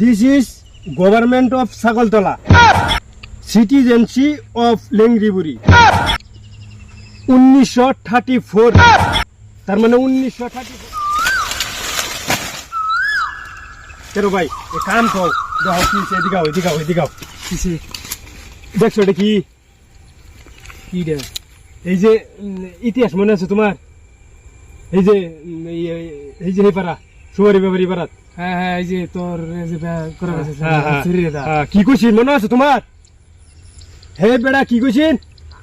This is Government of Sagaltola, Citizenship of Lengriburi, 1934, তার মানে 1934। চলো ভাই এ কাম কর, দেখো কি এদিকাও কিসে দেখছো এটা কি রে? এই যে ইতিহাস মনে আছে তোমার? এই যে এই পারা সুয়ারি ব্যাপারী পারা। হ্যাঁ হ্যাঁ, এই যে তোর কি কইছিস মনে আছে তোমার? হে বেড়া কি কইছিস?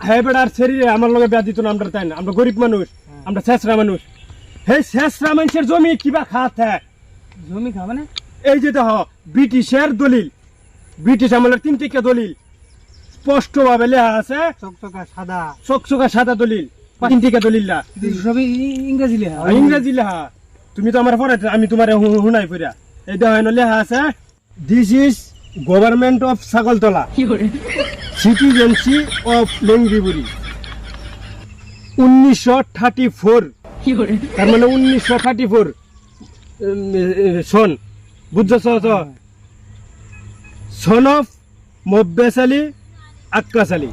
হে বেড়ার শরীরে আমার লগে বিয়া দিত না, আমরা তাই না, আমরা গরিব মানুষ, আমরা শেষরা মানুষ। হে শেষরা মানুষের জমি কিবা খাত হ্যাঁ জমি খাবে না? এই যে দেখো ব্রিটিশের দলিল, ব্রিটিশ আমলের 3টা দলিল স্পষ্ট ভাবে লেখা আছে, চকচকা সাদা দলিল, 3টা দলিল না সবই ইংরেজি লেখা। ইংরেজি লেখা, তুমি তো আমার পড়াইতে, আমি তোমার শুনাই পড়া। এই দেখো লেখা আছে, this is government of Chhagaltala, citizenship of Lengriburi, 1934। তার মানে 1934 সন, বুঝছ তো? সন অফ মোব্বেস আলী আক্কাস আলী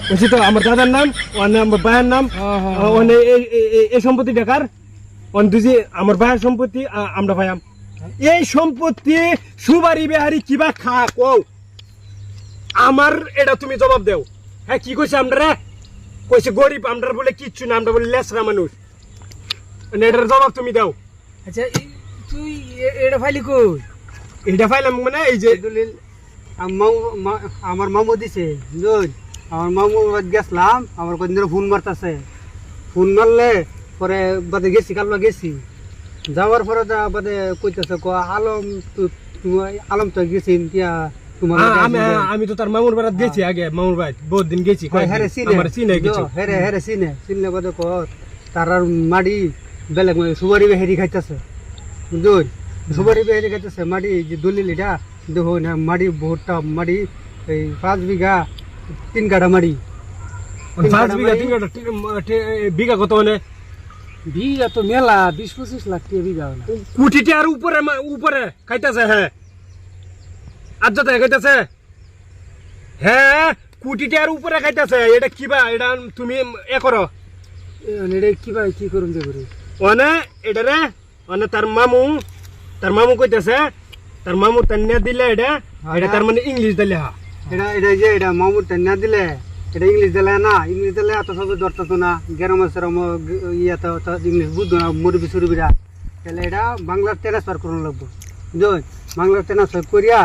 বুঝছি তো? আমার দাদার নাম, আমার ভাইয়ের নাম, এই সম্পত্তি দেখার দুজি আমার ভাইয়ের সম্পত্তি, আমরা ভাইয়াম এই সম্পত্তি সুবারি বেহারি কিবা খা কও আমার, এটা তুমি জবাব দেও। হ্যাঁ কি কইছে আমরা? কইছে গরিব, আমরা বলে কিচ্ছু না, আমরা বলে লেসরা মানুষ। এটার জবাব তুমি দাও। আচ্ছা তুই এটা ফাইলি কই? এটা ফাইলাম মানে এই যে দলিল আমার মামু দিছে, আমার মামু গেছিলাম, আমার কদিন ফোন মারতেছে, ফোন মারলে পরে বাদে গেছি, কালবা গেছি, যাওয়ার পরে বাদে কইতেছে আলম তো গেছি তোমার। আমি তো তার মামুর বাড়ি গেছি আগে, মামুর বাড়ি বহুত দিন গেছি, চিনে বাদে তার আর মাড়ি বেলেগ সুবারি বেহেরি খাইতেছে, বুঝুন সুবারি বেহেরি খাইতেছে মাড়ি যে দলিল এটা দেখো না, মাড়ি বহুতটা মাড়ি, এই 5 বিঘা 3 কাঠা মাড়ি। 5 বিঘা 3 কাঠা বিঘা কত মানে? বিঘা তো মেলা 20-25 লাখ টাকা বিঘা। কোটিতে আর উপরে উপরে খাইতেছে। হ্যাঁ আজ্জাতে খাইতেছে, হ্যাঁ কোটিতে আর উপরে খাইতেছে। এটা কিবা, এটা তুমি এ করো, এটা কিবা কি করুন দেবরি ওনে এটা রে, ওনে তার মামু কইতেছে, তার মামু তান্না দিলে এটা, এটা তার মানে ইংলিশ দিলে। হ্যাঁ এটা যে এটা মামু তান্না দিলে, এটা ইংলিশ দিলে না, ইংলিশ দিলে এত সব ধরতো না, গ্রাম ইয়ে তো ইংলিশ বুঝতো না মুরবি সুরবিরা, তাহলে এটা বাংলার ট্রান্সফার করুন লাগবো। বুঝুন বাংলার ট্রান্সফার করিয়া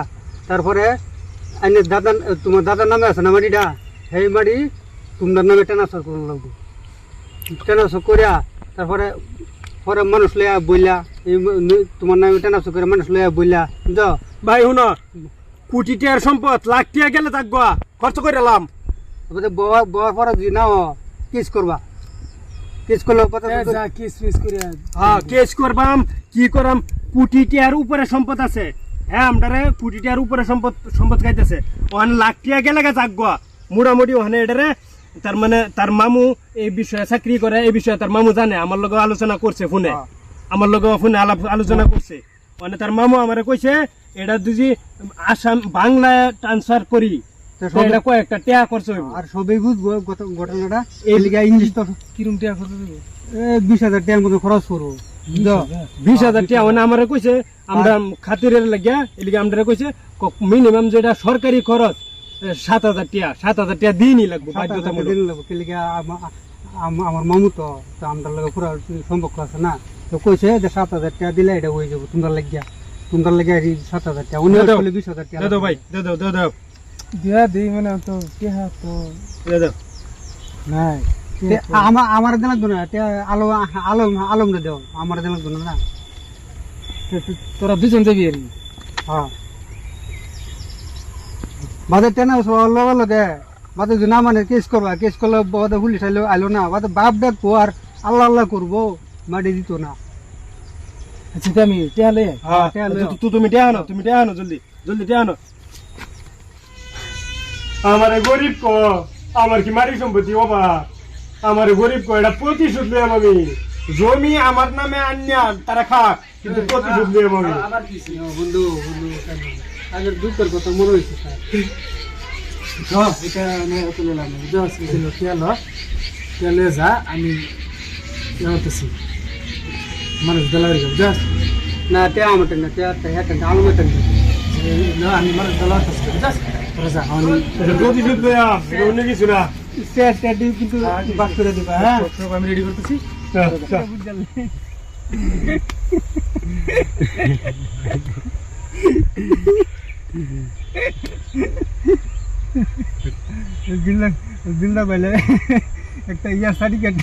তারপরে দাদা, তোমার দাদার নামে আছে না মাটিটা, সেই মাটি তোমার নামে ট্রান্সফার করুন লাগবো। ট্রান্সফার করিয়া তারপরে পরে মানুষ লইয়া বইলা, এই তোমার নামে ট্রান্সফার করে মানুষ লইয়া বইলা। বুঝছো ভাই শুনো, কোটি টাকার সম্পদ লাখ টাকা গেলে থাকবো, খরচ করে এলাম। বওয়ার পরে যদি না কেস করবা, কেস করলে কেস করবাম, কি করবাম? কোটি টাকার উপরে সম্পদ আছে। হ্যাঁ আমরা কোটি টাকার উপরে সম্পদ খাইতেছে, ওখানে লাখ টাকা গেলে থাকবো মোটামুটি। ওখানে এটারে তার মানে তার মামু এই বিষয়ে চাকরি করে, এই বিষয়ে তার মামু জানে, আমার লগে আলোচনা করছে ফোনে, আমার লগে ফোনে আলোচনা করছে। মানে তার মামু আমারে কইছে এটা যদি আসাম বাংলায় ট্রান্সফার করি এটা কয়েকটা টাকা খরচ হইব। আর সবই বুঝবো ঘটনাটা, এই লিগে ইংলিশ তো কিরম টাকা খরচ হইব? 20,000 টাকার মতো খরচ করবো। 20,000 টাকা মানে আমার কইছে, আমরা খাতিরের লাগিয়া এলিগে আমরা কইছে মিনিমাম যেটা সরকারি খরচ 7,000 টাকা, 7,000 টাকা দিনই লাগবে বাধ্যতামূলক। আমার মামু তো আমরা লগে পুরো সম্পর্ক আছে না, তো কইছে যে 7,000 টাকা দিলে এটা হয়ে যাবো তোমার লাগিয়া, তোমার লাগিয়া 7,000 টাকা, অন্য 20,000 টাকা দাও ভাই, দাও দিয়া দেই মানে তো টাকা তো দাও নাই। আমার দেন লাগতো না, আলম না দেও, আমার দেন লাগতো না। তোরা দুজন যাবি আর হ্যাঁ বাদে টেনা লগে লগে বাদে যদি না মানে কেস করবা, কেস করলে বাদে পুলিশ আইলো না, বাদে বাপ ডাকবো আর আল্লাহ আল্লাহ করবো, মাটি দিত না। আচ্ছা আমি টাকা লই তুমি টাকা আনো জলদি টাকা আনো। আমার গরিব আমার কি মারি সম্পত্তি বাবা, আমার গরিব এটা প্রতিশোধ নিলাম আমি। জমি আমার নামে আনিয়া তারা খাক, কিন্তু প্রতিশোধ নিয়ে হবে। আবার কি ছিল? বন্ধু বন্ধু আগের দুঃখের কথা মনে হয়েছে স্যার। এটা আমি অত নিলাম না, বুঝতে পারছি তেলে যা আমি হতেছি মানুষ বেলার বুঝতে পারছি না তে আমার না তে হেঁটে আলু মেটেন না, আমি মানুষ বেলা হতেছি বুঝতে পারছি। তোরা যা আমি এটা প্রতিশোধ নেয়া, এটা অন্য কিছু না। কিন্তু বাস করে দিবা হ্যাঁ আমি রেডি করতেছি। দিল্লা বাইলে একটা ইয়ার সার্টিফিকেট